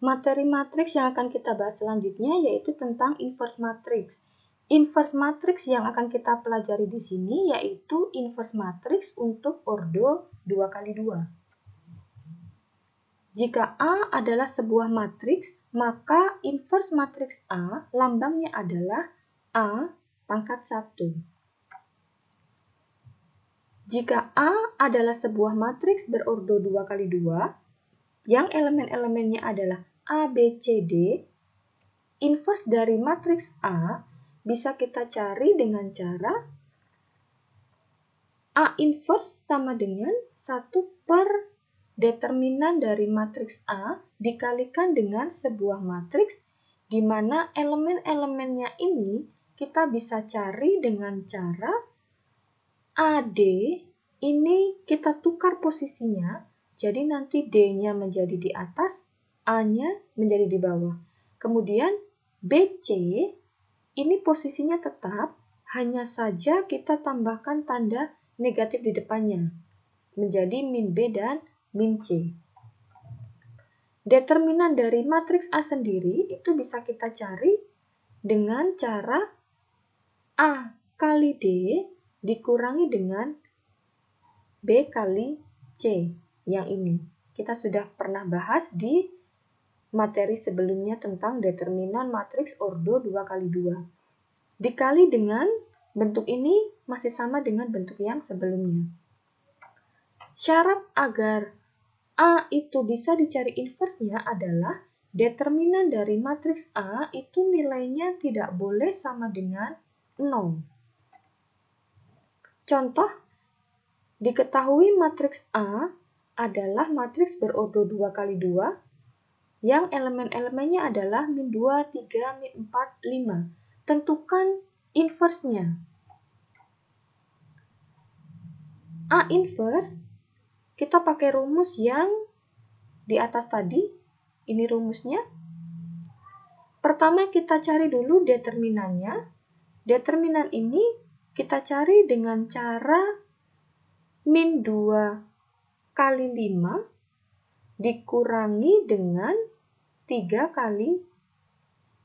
Materi matriks yang akan kita bahas selanjutnya yaitu tentang inverse matrix. Inverse matrix yang akan kita pelajari di sini yaitu inverse matrix untuk ordo 2x2. Jika A adalah sebuah matriks, maka inverse matriks A lambangnya adalah A pangkat 1. Jika A adalah sebuah matriks berordo 2x2, yang elemen-elemennya adalah A, B, C, D, inverse dari matriks A bisa kita cari dengan cara A inverse sama dengan 1 per determinan dari matriks A dikalikan dengan sebuah matriks di mana elemen-elemennya ini kita bisa cari dengan cara AD ini kita tukar posisinya, jadi nanti D-nya menjadi di atas, A-nya menjadi di bawah. Kemudian BC ini posisinya tetap, hanya saja kita tambahkan tanda negatif di depannya, menjadi min B dan min C. Determinan dari matriks A sendiri itu bisa kita cari dengan cara A kali D dikurangi dengan B kali C yang ini. Kita sudah pernah bahas di materi sebelumnya tentang determinan matriks ordo 2x2. Dikali dengan bentuk ini masih sama dengan bentuk yang sebelumnya. Syarat agar A itu bisa dicari inversenya adalah determinan dari matriks A itu nilainya tidak boleh sama dengan 0. Contoh, diketahui matriks A adalah matriks berordo 2x2 yang elemen-elemennya adalah min 2, 3, min 4, 5. Tentukan inverse-nya. A inverse, kita pakai rumus yang di atas tadi. Ini rumusnya. Pertama kita cari dulu determinannya. Determinan ini kita cari dengan cara min 2 kali 5 dikurangi dengan 3 kali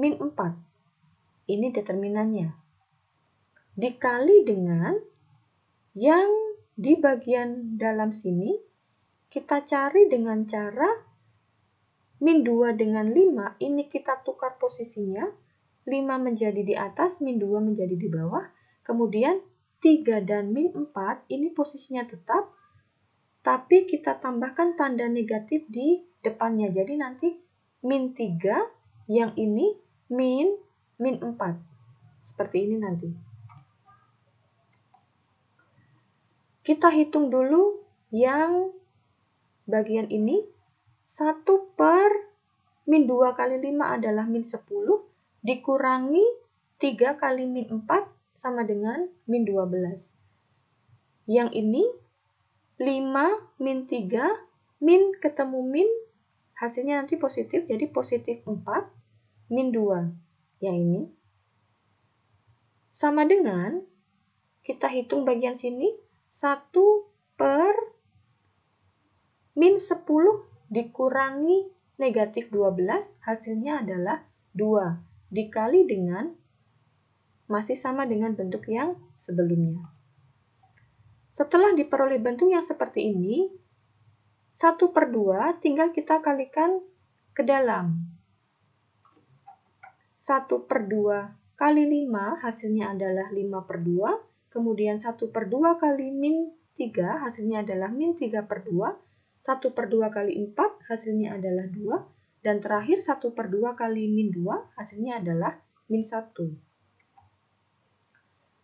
min 4. Ini determinannya. Dikali dengan yang di bagian dalam sini, kita cari dengan cara min 2 dengan 5, ini kita tukar posisinya, 5 menjadi di atas, min 2 menjadi di bawah, kemudian 3 dan min 4, ini posisinya tetap, tapi kita tambahkan tanda negatif di depannya, jadi nanti min 3, yang ini min 4, seperti ini nanti. Kita hitung dulu yang bagian ini. 1 per min 2 kali 5 adalah min 10, dikurangi 3 kali min 4 sama dengan min 12. Yang ini 5 min 3, min ketemu min, hasilnya nanti positif, jadi positif 4, min 2. Yang ini. Sama dengan, kita hitung bagian sini, 1 per min 10 dikurangi negatif 12, hasilnya adalah 2. Dikali dengan, masih sama dengan bentuk yang sebelumnya. Setelah diperoleh bentuk yang seperti ini, 1 per 2 tinggal kita kalikan ke dalam. 1 per 2 kali 5 hasilnya adalah 5 per 2. Kemudian 1 per 2 kali min 3 hasilnya adalah min 3 per 2. 1 per 2 kali 4 hasilnya adalah 2. Dan terakhir 1 per 2 kali min 2 hasilnya adalah min 1.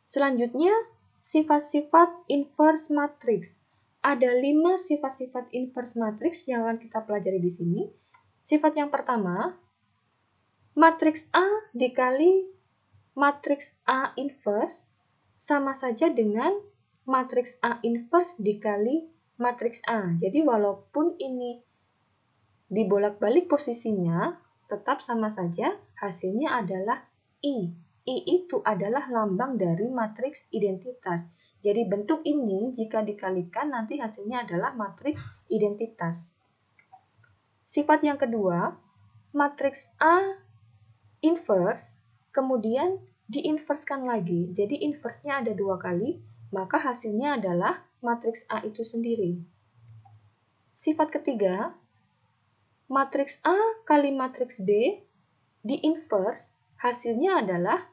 Selanjutnya, sifat-sifat inverse matrix. Ada 5 sifat-sifat inverse matrix yang akan kita pelajari di sini. Sifat yang pertama, matriks A dikali matriks A inverse sama saja dengan matriks A inverse dikali matriks A. Jadi walaupun ini dibolak-balik posisinya, tetap sama saja hasilnya adalah I. I itu adalah lambang dari matriks identitas. Jadi bentuk ini jika dikalikan nanti hasilnya adalah matriks identitas. Sifat yang kedua, matriks A inverse, kemudian diinverskan lagi. Jadi inversnya ada 2 kali, maka hasilnya adalah matriks A itu sendiri. Sifat ketiga, matriks A kali matriks B diinverse, hasilnya adalah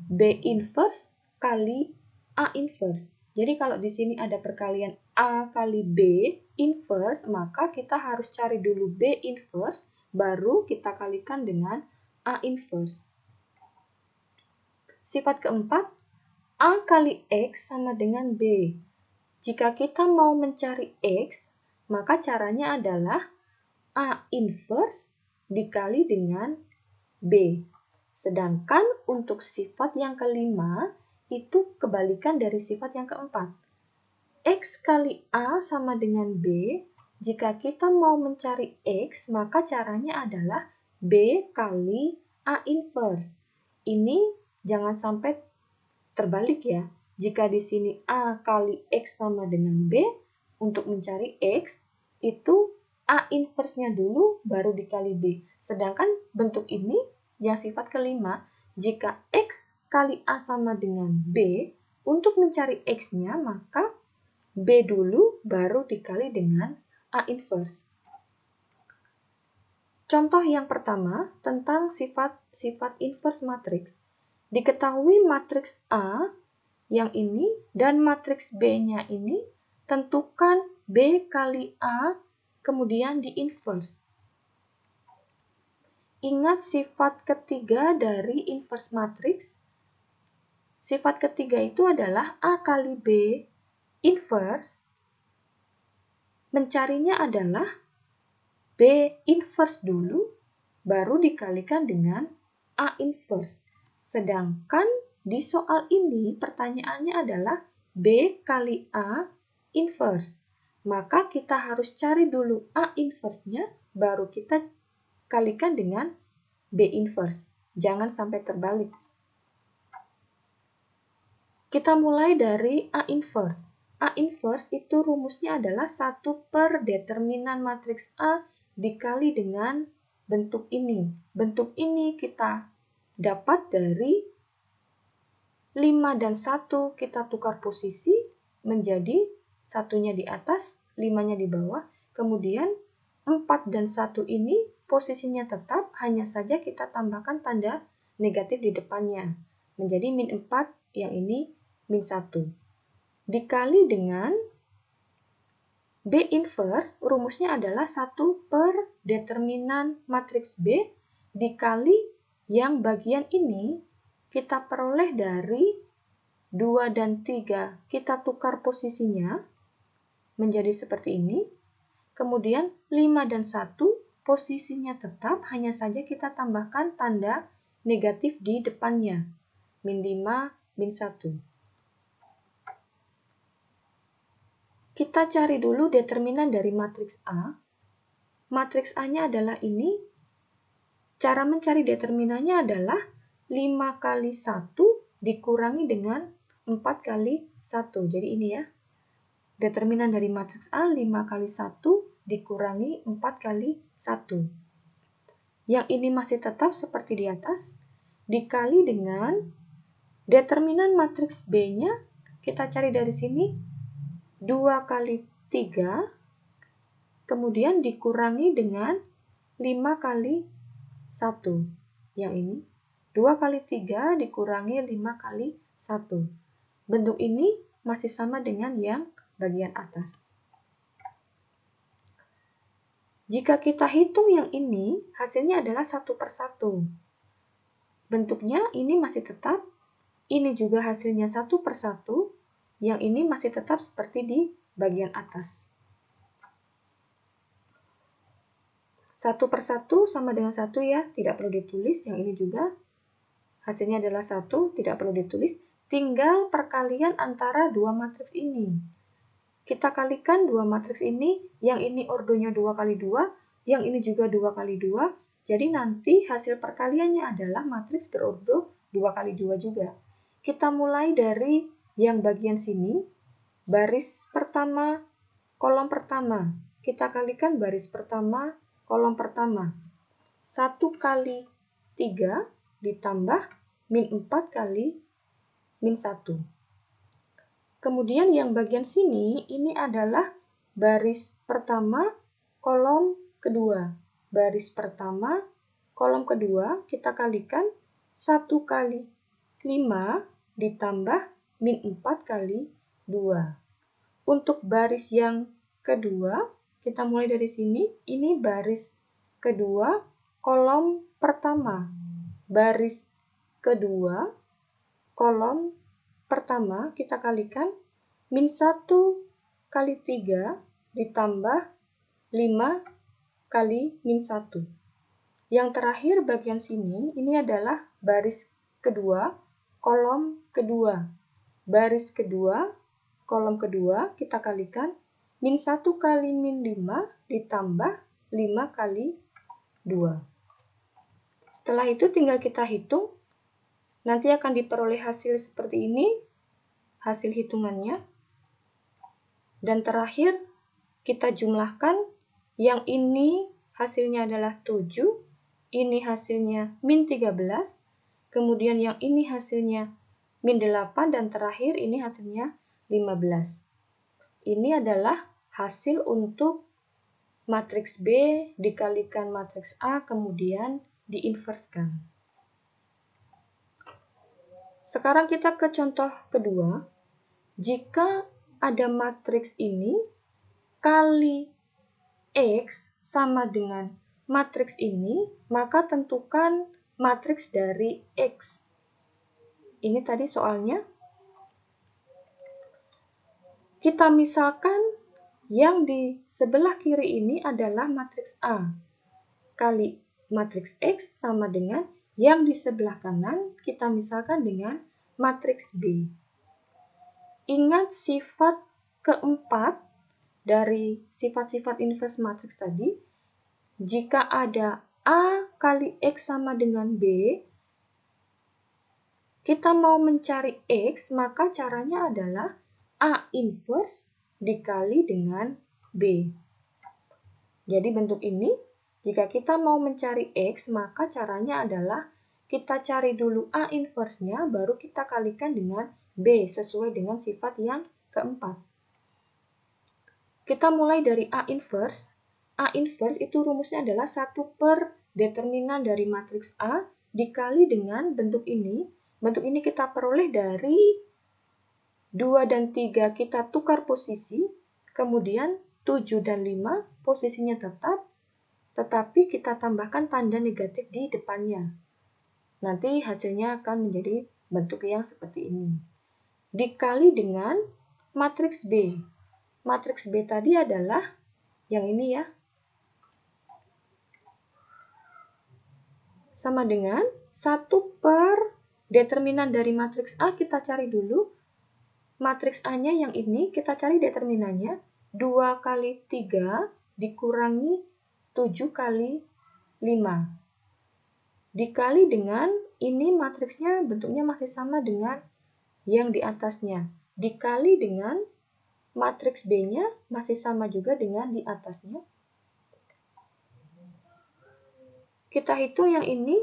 B inverse kali A inverse. Jadi kalau di sini ada perkalian A kali B inverse, maka kita harus cari dulu B inverse, baru kita kalikan dengan A inverse. Sifat keempat, A kali X sama dengan B. Jika kita mau mencari X, maka caranya adalah A inverse dikali dengan B. Sedangkan untuk sifat yang kelima, itu kebalikan dari sifat yang keempat. X kali A sama dengan B. Jika kita mau mencari X, maka caranya adalah B kali A inverse. Ini jangan sampai terbalik ya. Jika di sini A kali X sama dengan B, untuk mencari X, itu A inverse-nya dulu, baru dikali B. Sedangkan bentuk ini, yang sifat kelima, jika X kali A sama dengan B, untuk mencari X-nya, maka B dulu, baru dikali dengan A inverse. Contoh yang pertama, tentang sifat inverse matriks. Diketahui matriks A yang ini dan matriks B-nya ini, tentukan B kali A kemudian diinverse. Ingat sifat ketiga dari inverse matriks. Sifat ketiga itu adalah A kali B inverse. Mencarinya adalah B inverse dulu, baru dikalikan dengan A inverse. Sedangkan di soal ini pertanyaannya adalah B kali A inverse. Maka kita harus cari dulu A inverse-nya, baru kita kalikan dengan B inverse. Jangan sampai terbalik. Kita mulai dari A inverse. A inverse itu rumusnya adalah 1 per determinan matriks A dikali dengan bentuk ini. Bentuk ini kita dapat dari 5 dan 1 kita tukar posisi menjadi satunya di atas, 5-nya di bawah. Kemudian 4 dan 1 ini posisinya tetap, hanya saja kita tambahkan tanda negatif di depannya. Menjadi min 4, yang ini min 1. Dikali dengan B inverse, rumusnya adalah 1 per determinan matriks B dikali yang bagian ini kita peroleh dari 2 dan 3. Kita tukar posisinya menjadi seperti ini. Kemudian 5 dan 1 posisinya tetap, hanya saja kita tambahkan tanda negatif di depannya. Min 5, min 1. Kita cari dulu determinan dari matriks A. Matriks A-nya adalah ini. Cara mencari determinannya adalah 5 kali 1 dikurangi dengan 4 kali 1. Jadi ini ya. Determinan dari matriks A 5 kali 1 dikurangi 4 kali 1. Yang ini masih tetap seperti di atas. Dikali dengan determinan matriks B-nya, kita cari dari sini 2 kali 3, kemudian dikurangi dengan 5 kali 1. Yang ini 2 kali 3 dikurangi 5 kali 1. Bentuk ini masih sama dengan yang bagian atas. Jika kita hitung yang ini, hasilnya adalah 1 per 1. Bentuknya ini masih tetap, ini juga hasilnya 1 per 1, yang ini masih tetap seperti di bagian atas. 1 per 1 sama dengan 1 ya, tidak perlu ditulis. Yang ini juga hasilnya adalah 1, tidak perlu ditulis. Tinggal perkalian antara dua matriks ini. Kita kalikan dua matriks ini, yang ini ordonya 2 kali 2, yang ini juga 2 kali 2. Jadi nanti hasil perkaliannya adalah matriks berordo 2 kali 2 juga. Kita mulai dari yang bagian sini, baris pertama, kolom pertama. Kita kalikan baris pertama, kolom pertama. 1 kali 3 ditambah min 4 kali min 1. Kemudian yang bagian sini, ini adalah baris pertama, kolom kedua. Baris pertama, kolom kedua, kita kalikan 1 kali 5 ditambah min 4 kali 2. Untuk baris yang kedua, kita mulai dari sini, ini baris kedua, kolom pertama. Baris kedua, kolom pertama, kita kalikan min 1 kali 3 ditambah 5 kali min 1. Yang terakhir bagian sini, ini adalah baris kedua, kolom kedua. Baris kedua, kolom kedua, kita kalikan min 1 kali min 5 ditambah 5 kali 2. Setelah itu tinggal kita hitung. Nanti akan diperoleh hasil seperti ini, hasil hitungannya. Dan terakhir, kita jumlahkan. Yang ini hasilnya adalah 7, ini hasilnya min 13, kemudian yang ini hasilnya min 8, dan terakhir ini hasilnya 15. Ini adalah hasil untuk matriks B dikalikan matriks A, kemudian diinverskan. Sekarang kita ke contoh kedua. Jika ada matriks ini kali X sama dengan matriks ini, maka tentukan matriks dari X. Ini tadi soalnya. Kita misalkan yang di sebelah kiri ini adalah matriks A kali matriks X sama dengan yang di sebelah kanan kita misalkan dengan matriks B. Ingat sifat keempat dari sifat-sifat inverse matriks tadi. Jika ada A kali X sama dengan B, kita mau mencari X, maka caranya adalah A inverse dikali dengan B. Jadi bentuk ini, jika kita mau mencari X, maka caranya adalah kita cari dulu A inverse-nya, baru kita kalikan dengan B, sesuai dengan sifat yang keempat. Kita mulai dari A inverse. A inverse itu rumusnya adalah 1 per determinan dari matriks A dikali dengan bentuk ini. Bentuk ini kita peroleh dari 2 dan 3 kita tukar posisi, kemudian 7 dan 5 posisinya tetap, tetapi kita tambahkan tanda negatif di depannya. Nanti hasilnya akan menjadi bentuk yang seperti ini. Dikali dengan matriks B. Matriks B tadi adalah yang ini ya. Sama dengan 1 per determinan dari matriks A, kita cari dulu. Matriks A-nya yang ini, kita cari determinannya. 2 kali 3 dikurangi 7 kali 5. Dikali dengan, ini matriksnya bentuknya masih sama dengan yang di atasnya. Dikali dengan matriks B-nya masih sama juga dengan di atasnya. Kita hitung yang ini,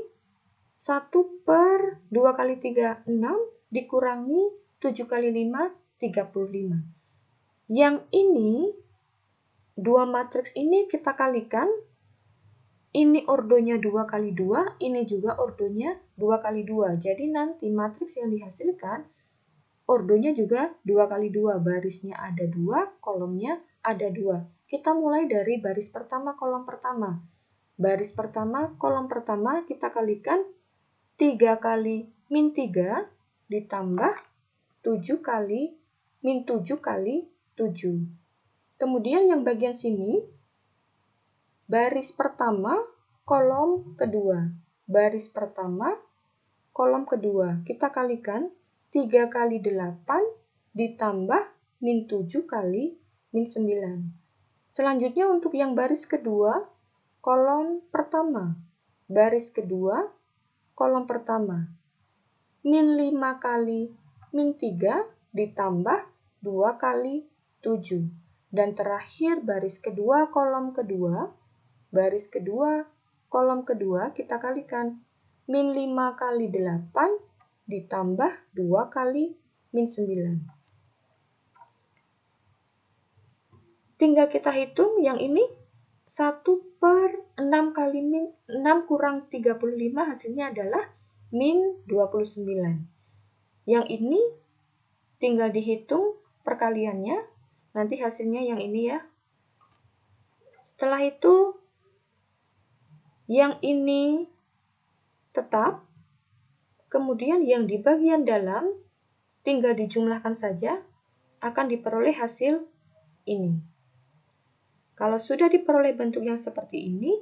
1 per 2 kali 3, 6, dikurangi 7 kali 5, 35. Yang ini, 2 matriks ini kita kalikan, ini ordonya 2 kali 2, ini juga ordonya 2 kali 2. Jadi nanti matriks yang dihasilkan, ordonya juga 2 kali 2, barisnya ada 2, kolomnya ada 2. Kita mulai dari baris pertama, kolom pertama. Baris pertama, kolom pertama kita kalikan 3 kali min 3 ditambah 7 kali min 7 kali 7. Kemudian yang bagian sini, baris pertama, kolom kedua. Baris pertama, kolom kedua. Kita kalikan 3 kali 8 ditambah min 7 kali min 9. Selanjutnya untuk yang baris kedua, kolom pertama. Baris kedua, kolom pertama. Min 5 kali min 3 ditambah 2 kali 7. Dan terakhir baris kedua, kolom kedua. Baris kedua, kolom kedua kita kalikan. Min 5 kali 8 ditambah 2 kali min 9. Tinggal kita hitung yang ini 1/6 kali min 6 kurang 35 hasilnya adalah min 29. Yang ini tinggal dihitung perkaliannya, nanti hasilnya yang ini ya. Setelah itu yang ini tetap, kemudian yang di bagian dalam tinggal dijumlahkan saja, akan diperoleh hasil ini. Kalau sudah diperoleh bentuk yang seperti ini,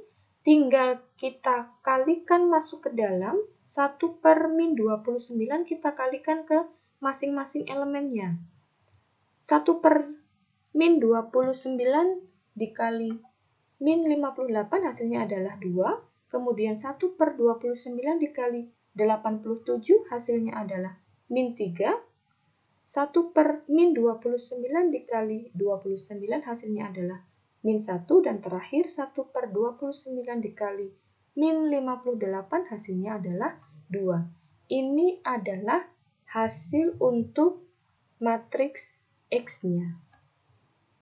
tinggal kita kalikan masuk ke dalam 1/min 29 kita kalikan ke masing-masing elemennya. 1/min 29 dikali min 58 hasilnya adalah 2, kemudian 1/29 dikali 87 hasilnya adalah min 3, 1/min 29 dikali 29 hasilnya adalah min 1, dan terakhir 1/29 dikali min 58 hasilnya adalah 2. Ini adalah hasil untuk matriks X-nya.